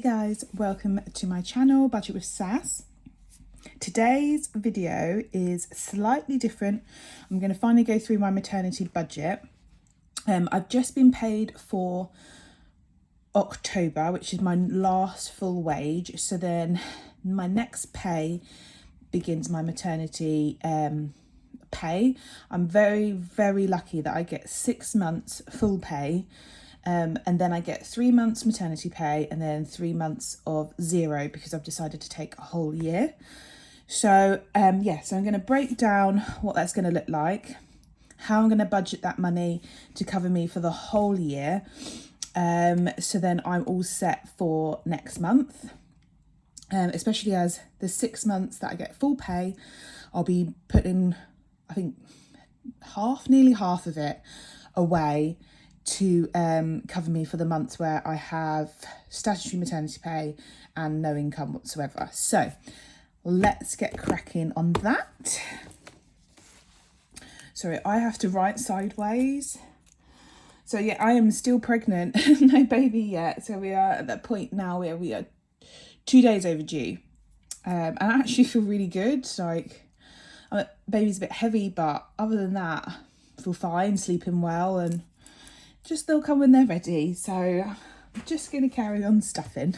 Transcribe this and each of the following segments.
guys, welcome to my channel, Budget with Sass. Today's video is slightly different. I'm going to finally go through my maternity budget. I've just been paid for October, which is my last full wage. So then my next pay begins my maternity pay. I'm very, very lucky that I get 6 months full pay. And then I get 3 months maternity pay and then 3 months of zero because I've decided to take a whole year. So so I'm going to break down what that's going to look like, how I'm going to budget that money to cover me for the whole year. So then I'm all set for next month, especially as the 6 months that I get full pay, I'll be putting, I think, nearly half of it away to cover me for the months where I have statutory maternity pay and no income whatsoever. So let's get cracking on that. Sorry, I have to write sideways. So yeah, I am still pregnant, no baby yet. So we are at that point now where we are 2 days overdue. And I actually feel really good. Like, baby's a bit heavy, but other than that, I feel fine, sleeping well, and just they'll come when they're ready. So I'm just going to carry on stuffing.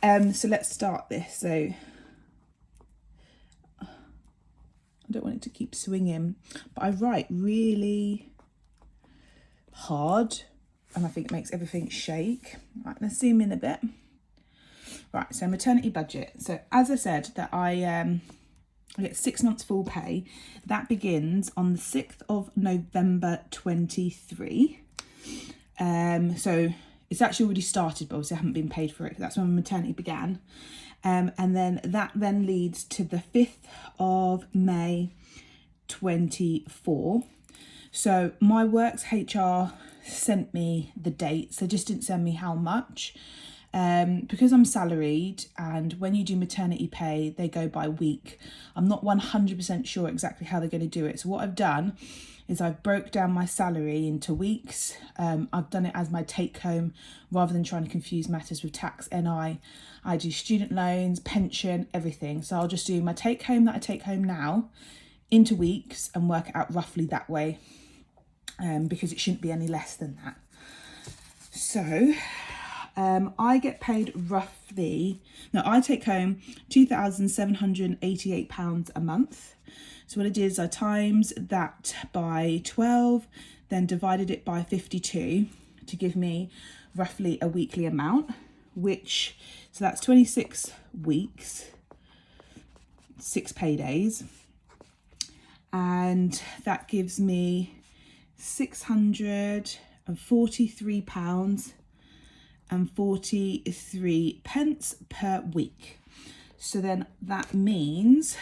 So let's start this. So I don't want it to keep swinging, but I write really hard and I think it makes everything shake. Right, let's zoom in a bit. Right, so maternity budget. So as I said, that I get 6 months full pay. That begins on the 6th of November 23. So it's actually already started, but obviously I haven't been paid for it. That's when my maternity began. And then that then leads to the 5th of May 24. So my works HR sent me the dates. They just didn't send me how much. Because I'm salaried, and when you do maternity pay, they go by week. I'm not 100% sure exactly how they're going to do it. So what I've done is I've broke down my salary into weeks. I've done it as my take home rather than trying to confuse matters with tax, NI. I do student loans, pension, everything. So I'll just do my take home that I take home now into weeks and work it out roughly that way, because it shouldn't be any less than that. So I get paid I take home £2,788 a month. So what I did is I times that by 12, then divided it by 52 to give me roughly a weekly amount, so that's 26 weeks, 6 paydays. And that gives me £643 and 43 pence per week. So then that means,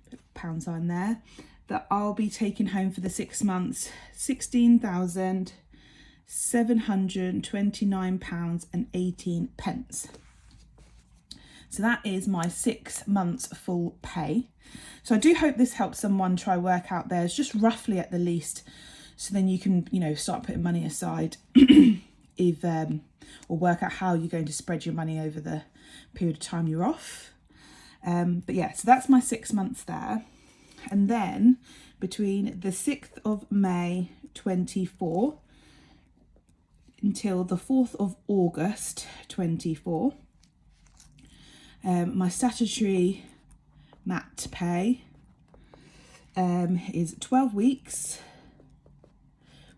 put a pound sign there, that I'll be taking home for the 6 months £16,729 and 18 pence. So that is my 6 months full pay. So I do hope this helps someone try work out theirs just roughly at the least, so then you can, start putting money aside or work out how you're going to spread your money over the period of time you're off. But yeah, so that's my 6 months there. And then between the 6th of May 24 until the 4th of August 24, my statutory mat pay is 12 weeks,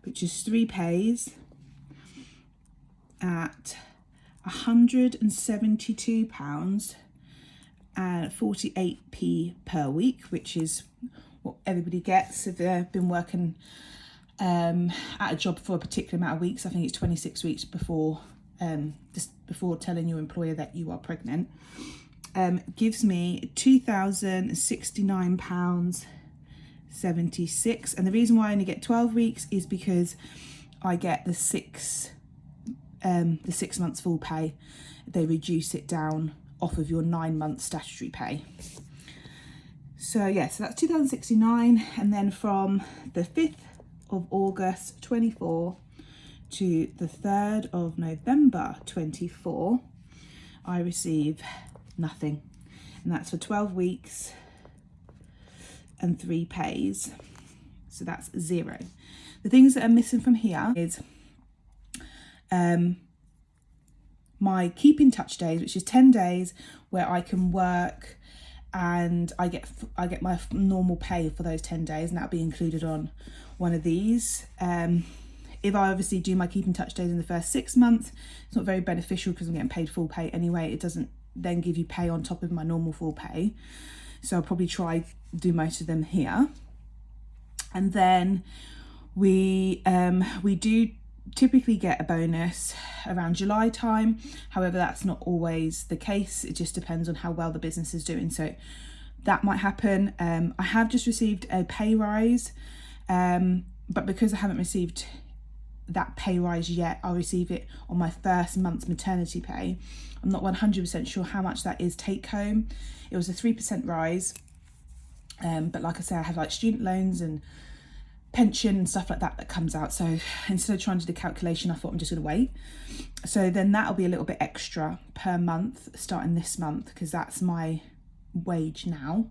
which is 3 pays at £172 and 48p per week, which is what everybody gets if they've been working at a job for a particular amount of weeks. I think it's 26 weeks before telling your employer that you are pregnant. Gives me £2,069.76, and the reason why I only get 12 weeks is because I get the 6 months full pay. They reduce it down off of your 9 months statutory pay. So yeah, so that's 2069, and then from the 5th of August 24 to the 3rd of November 24, I receive nothing. And that's for 12 weeks and 3 pays. So that's 0. The things that are missing from here is my keep in touch days, which is 10 days where I can work and I get my normal pay for those 10 days, and that'll be included on one of these. If I obviously do my keep in touch days in the first 6 months, it's not very beneficial because I'm getting paid full pay anyway. It doesn't then give you pay on top of my normal full pay. So I'll probably try do most of them here. And then we do typically get a bonus around July time. However, that's not always the case. It just depends on how well the business is doing. So that might happen. I have just received a pay rise, but because I haven't received that pay rise yet, I'll receive it on my first month's maternity pay. I'm not 100% sure how much that is take home. It was a 3% rise, but like I say, I have like student loans and pension and stuff like that comes out. So instead of trying to do the calculation, I thought I'm just going to wait. So then that'll be a little bit extra per month starting this month, because that's my wage now.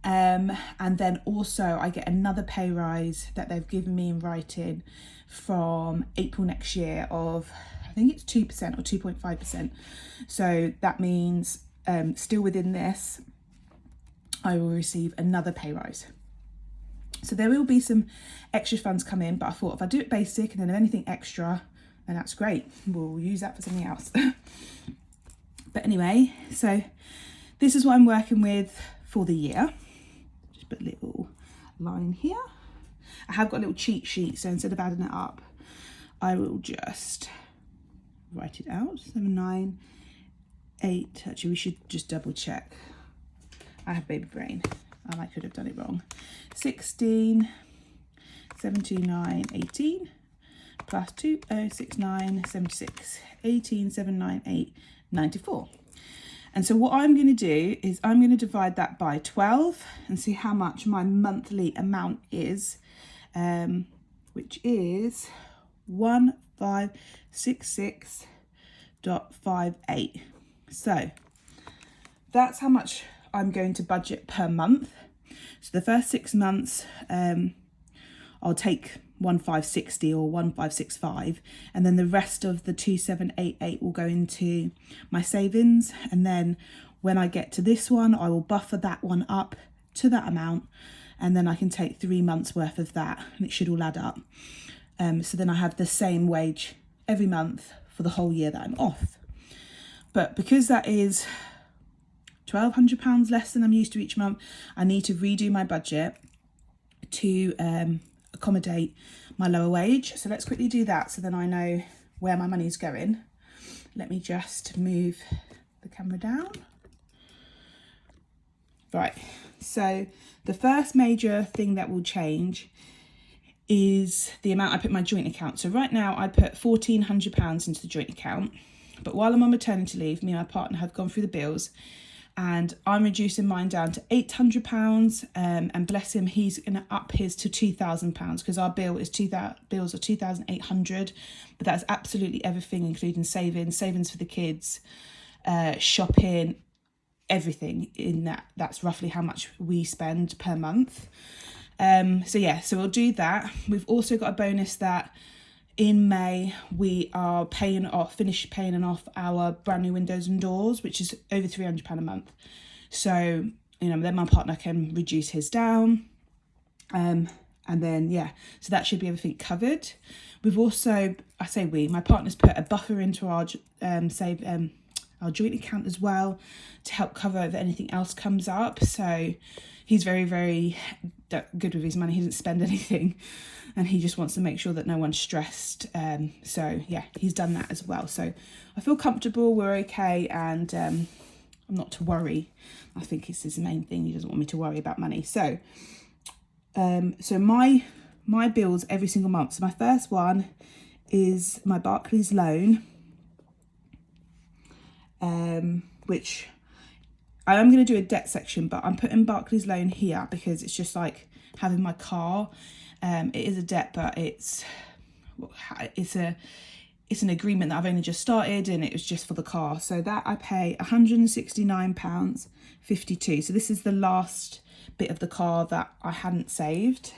And then also I get another pay rise that they've given me in writing from April next year of, I think it's 2% or 2.5%. So that means still within this, I will receive another pay rise. So there will be some extra funds come in, but I thought if I do it basic and then if anything extra, then that's great. We'll use that for something else. But anyway, so this is what I'm working with for the year. Just put a little line here. I have got a little cheat sheet, so instead of adding it up, I will just write it out. 7, 9, 8. Actually, we should just double check. I have baby brain. I could have done it wrong. 16, 17, 9, 18, plus 2, 0, 6, 9, 76, 18, 7, 9, 8, 94. And so what I'm going to do is I'm going to divide that by 12 and see how much my monthly amount is, which is 1566.58. So that's how much I'm going to budget per month. So the first 6 months, I'll take 1560 or 1565, and then the rest of the 2788 will go into my savings. And then when I get to this one, I will buffer that one up to that amount, and then I can take 3 months worth of that, and it should all add up. So then I have the same wage every month for the whole year that I'm off. But because that is £1,200 less than I'm used to each month, I need to redo my budget to accommodate my lower wage. So let's quickly do that so then I know where my money's going. Let me just move the camera down. Right, so the first major thing that will change is the amount I put in my joint account. So right now I put £1,400 into the joint account, but while I'm on maternity leave, me and my partner have gone through the bills, and I'm reducing mine down to £800, and bless him, he's going to up his to £2,000 because our bills are £2,800, but that's absolutely everything, including savings for the kids, shopping, everything in that. That's roughly how much we spend per month. So we'll do that. We've also got a bonus that in May we are finished paying off our brand new windows and doors, which is over £300 a month. So then my partner can reduce his down, and then so that should be everything covered. We've also, my partner's put a buffer into our our joint account as well to help cover if anything else comes up. So he's very, very good with his money. He doesn't spend anything, and he just wants to make sure that no one's stressed. He's done that as well. So I feel comfortable, we're okay, and I'm not to worry. I think it's his main thing. He doesn't want me to worry about money. So my bills every single month. So my first one is my Barclays loan, which I am going to do a debt section, but I'm putting Barclays loan here because it's just like having my car. It is a debt, but it's it's an agreement that I've only just started, and it was just for the car. So that I pay £169.52. So this is the last bit of the car that I hadn't saved.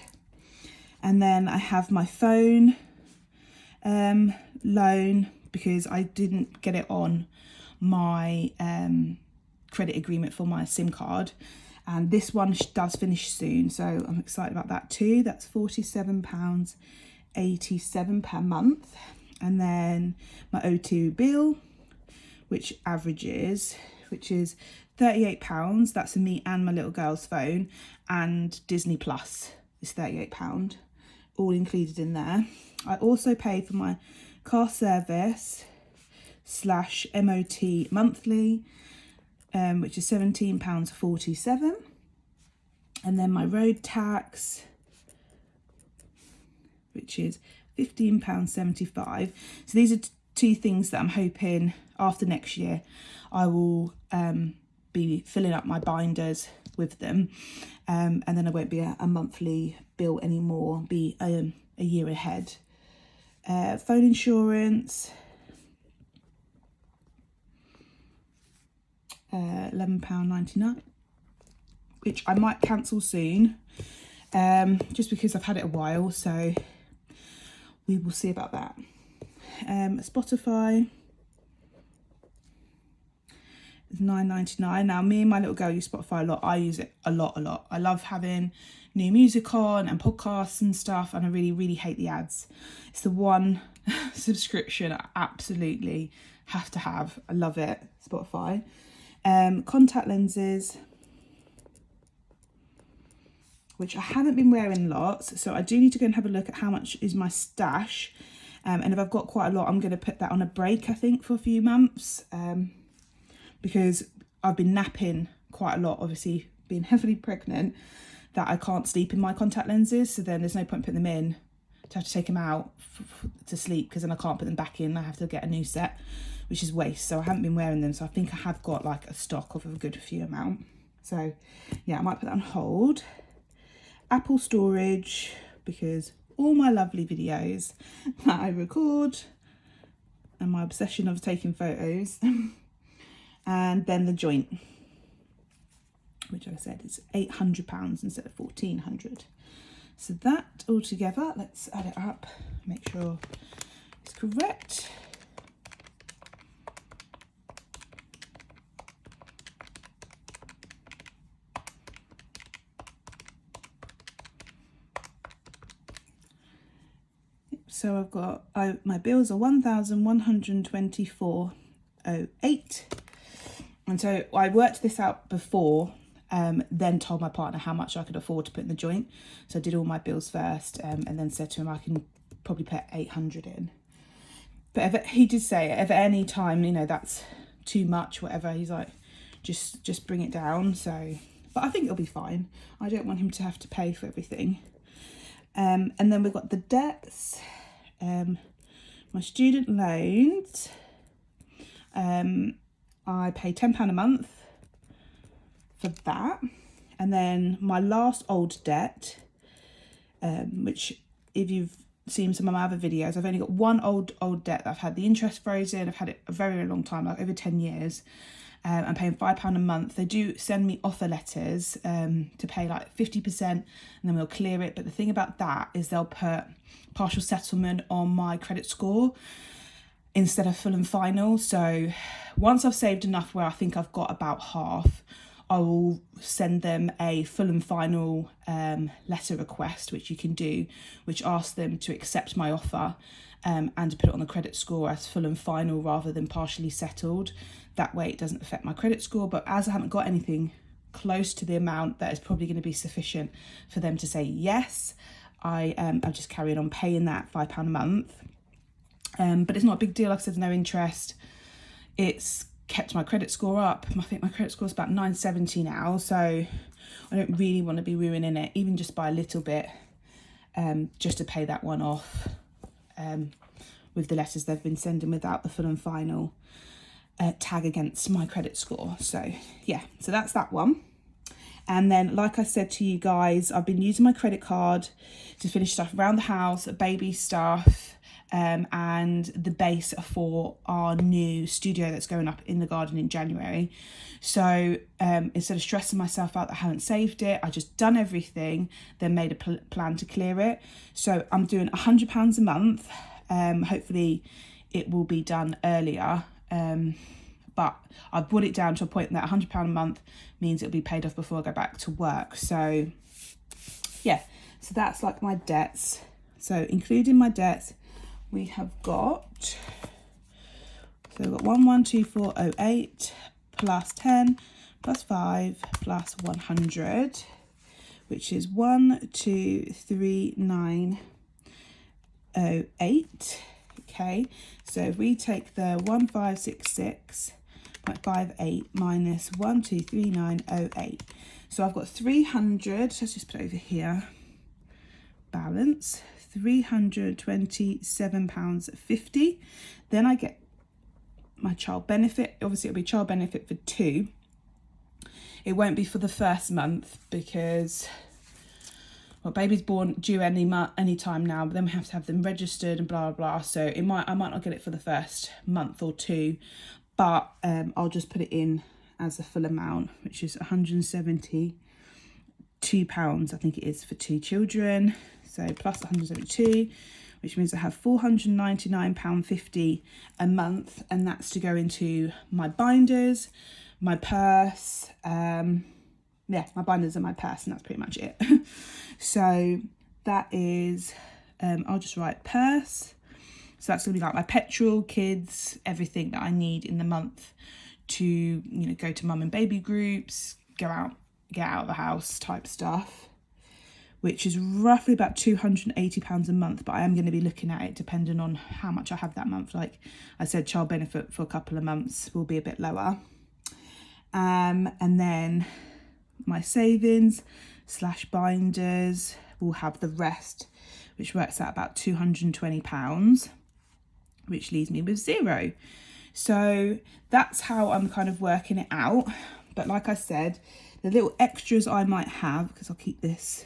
And then I have my phone loan, because I didn't get it on my credit agreement for my SIM card, and this one does finish soon, so I'm excited about that too. That's £47.87 per month. And then my O2 bill, which is £38. That's for me and my little girl's phone, and Disney Plus is £38, all included in there. I also pay for my car service / MOT monthly, which is £17.47. And then my road tax, which is £15.75. So these are two things that I'm hoping after next year I will be filling up my binders with them, and then I won't be a monthly bill anymore, be a year ahead. Phone insurance, £11.99, which I might cancel soon, just because I've had it a while, so we will see about that. Spotify is £9.99. Now, me and my little girl use Spotify a lot. I use it a lot. I love having new music on and podcasts and stuff, and I really hate the ads. It's the one subscription I absolutely have to have. I love it, Spotify. Contact lenses, which I haven't been wearing lots, so I do need to go and have a look at how much is my stash, and if I've got quite a lot, I'm going to put that on a break, I think, for a few months, because I've been napping quite a lot, obviously being heavily pregnant, that I can't sleep in my contact lenses, so then there's no point putting them in to have to take them out to sleep, because then I can't put them back in. I have to get a new set, which is waste. So I haven't been wearing them, so I think I have got like a stock of a good few amount. So yeah, I might put that on hold. Apple storage, because all my lovely videos that I record and my obsession of taking photos. And then the joint, which I said is £800 instead of £1,400. So that all together, let's add it up, make sure it's correct. So I've got, my bills are £1,124.08. And so I worked this out before, then told my partner how much I could afford to put in the joint. So I did all my bills first, and then said to him I can probably put 800 in. But he did say if at any time, you know, that's too much, whatever, he's like, just bring it down. So, but I think it'll be fine. I don't want him to have to pay for everything. And then we've got the debts, my student loans. I pay £10 a month for that. And then my last old debt, which if you've seen some of my other videos, I've only got one old debt that I've had the interest frozen. I've had it a very long time, like over 10 years. I'm paying £5 a month. They do send me offer letters to pay like 50%, and then we'll clear it. But the thing about that is they'll put partial settlement on my credit score instead of full and final. So once I've saved enough where I think I've got about half, I will send them a full and final letter request, which you can do, which asks them to accept my offer and to put it on the credit score as full and final rather than partially settled. That way it doesn't affect my credit score. But as I haven't got anything close to the amount that is probably going to be sufficient for them to say yes, I'm just carrying on paying that £5 a month. But it's not a big deal. Like I said, no interest. It's kept my credit score up. I think my credit score is about 970 now, so I don't really want to be ruining it, even just by a little bit, just to pay that one off with the letters they've been sending without the full and final tag against my credit score. So yeah, so that's that one. And then, like I said to you guys, I've been using my credit card to finish stuff around the house, baby stuff, and the base for our new studio that's going up in the garden in January. So instead of stressing myself out that I haven't saved it, I just done everything, then made a plan to clear it. So I'm doing £100 a month. Hopefully it will be done earlier, but I've brought it down to a point that £100 a month means it'll be paid off before I go back to work. So yeah, so that's like my debts. So including my debts, we have got, so we've got 112408 plus 10 plus 5 plus 100, which is 123908. Okay, so if we take the 1566.58 minus 123908, so I've got 300, let's just put it over here, balance £327.50. Then I get my child benefit. Obviously it'll be child benefit for 2. It won't be for the first month because, well, baby's born due any time now, but then we have to have them registered and blah blah blah. So I might not get it for the first month or 2, but I'll just put it in as a full amount, which is £172, I think it is, for 2 children. So plus 172, which means I have £499.50 a month, and that's to go into my binders, my purse, my binders and my purse, and that's pretty much it. So that is, I'll just write purse. So that's gonna be like my petrol, kids, everything that I need in the month to, go to mum and baby groups, get out of the house type stuff, which is roughly about £280 a month, but I am going to be looking at it depending on how much I have that month. Like I said, child benefit for a couple of months will be a bit lower. And then my savings / binders will have the rest, which works out about £220, which leaves me with 0. So that's how I'm kind of working it out. But like I said, the little extras I might have, because I'll keep this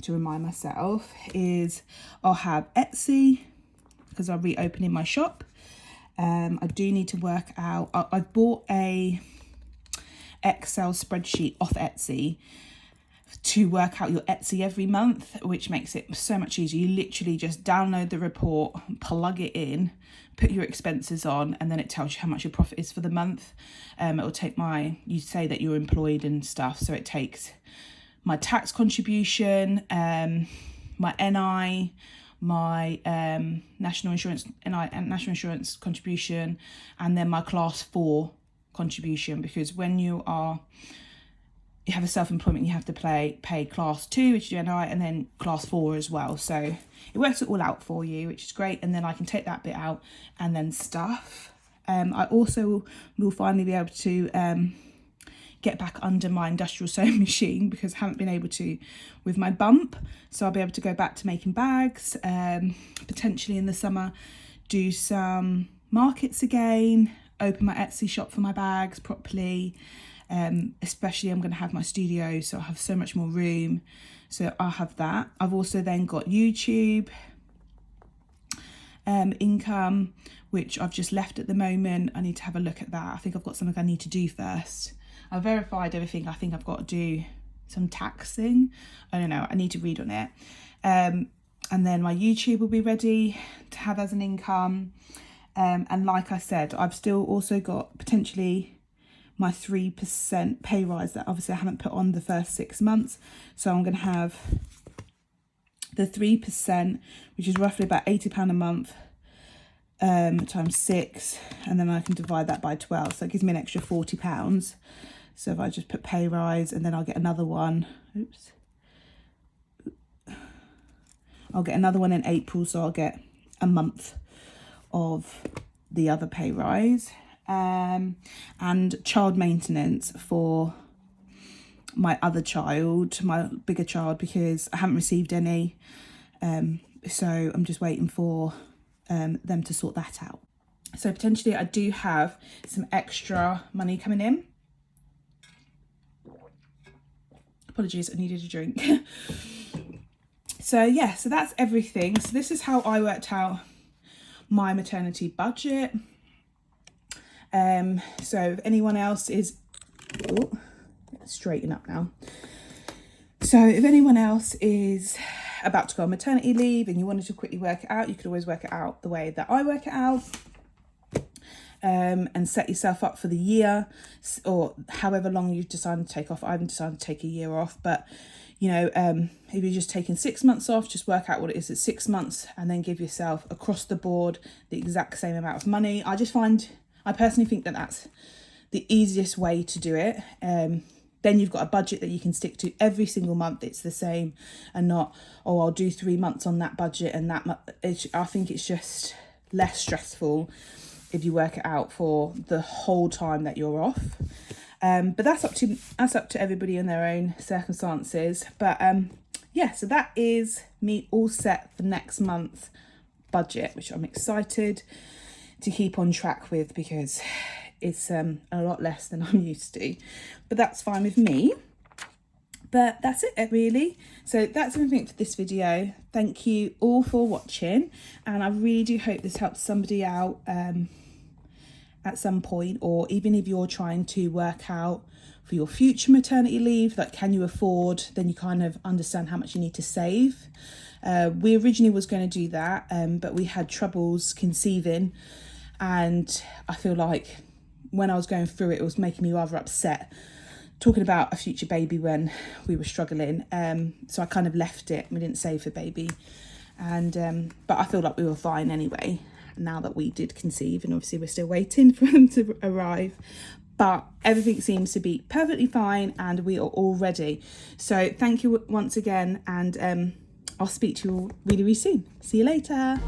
to remind myself, is I'll have Etsy because I'm reopening my shop. I do need to work out, I've bought a Excel spreadsheet off Etsy to work out your Etsy every month, which makes it so much easier. You literally just download the report, plug it in, put your expenses on, and then it tells you how much your profit is for the month. It'll take you say that you're employed and stuff, so it takes my tax contribution, my NI, my national insurance contribution, and then my class 4 contribution, because when you have a self-employment, you have to pay class 2, which is NI, and then class 4 as well. So it works it all out for you, which is great. And then I can take that bit out and then stuff. I also will finally be able to get back under my industrial sewing machine, because I haven't been able to with my bump. So I'll be able to go back to making bags, potentially in the summer do some markets again, open my Etsy shop for my bags properly. Especially I'm going to have my studio, so I'll have so much more room, so I'll have that. I've also then got YouTube income, which I've just left at the moment. I need to have a look at that. I think I've got something I need to do first. I've verified everything. I think I've got to do some taxing. I don't know, I need to read on it. And then my YouTube will be ready to have as an income. And like I said, I've still also got potentially my 3% pay rise that obviously I haven't put on the first 6 months. So I'm going to have the 3%, which is roughly about £80 a month, times 6, and then I can divide that by 12. So it gives me an extra £40. So if I just put pay rise, and then I'll get another one. I'll get another one in April, so I'll get a month of the other pay rise. And child maintenance for my other child, my bigger child, because I haven't received any. So I'm just waiting for them to sort that out. So potentially I do have some extra money coming in. Apologies, I needed a drink. So yeah, so that's everything. So this is how I worked out my maternity budget. So if anyone else is, oh, straighten up now. So if anyone else is about to go on maternity leave and you wanted to quickly work it out, you could always work it out the way that I work it out. And set yourself up for the year, or however long you've decided to take off. I haven't decided to take a year off, but you know, if you're just taking 6 months off, just work out what it is at 6 months and then give yourself across the board the exact same amount of money. I personally think that that's the easiest way to do it. Then you've got a budget that you can stick to every single month. It's the same, and not, oh, I'll do 3 months on that budget and that I think it's just less stressful if you work it out for the whole time that you're off. But that's up to everybody in their own circumstances. But yeah, so that is me all set for next month's budget, which I'm excited to keep on track with, because it's a lot less than I'm used to. But that's fine with me. But that's it really. So that's everything for this video. Thank you all for watching, and I really do hope this helps somebody out at some point, or even if you're trying to work out for your future maternity leave, like can you afford, then you kind of understand how much you need to save. We originally was going to do that, but we had troubles conceiving, and I feel like when I was going through it, it was making me rather upset talking about a future baby when we were struggling. So I kind of left it. We didn't save for baby, and but I feel like we were fine anyway now that we did conceive, and obviously we're still waiting for them to arrive, but everything seems to be perfectly fine and we are all ready. So thank you once again, and I'll speak to you all really, really soon. See you later.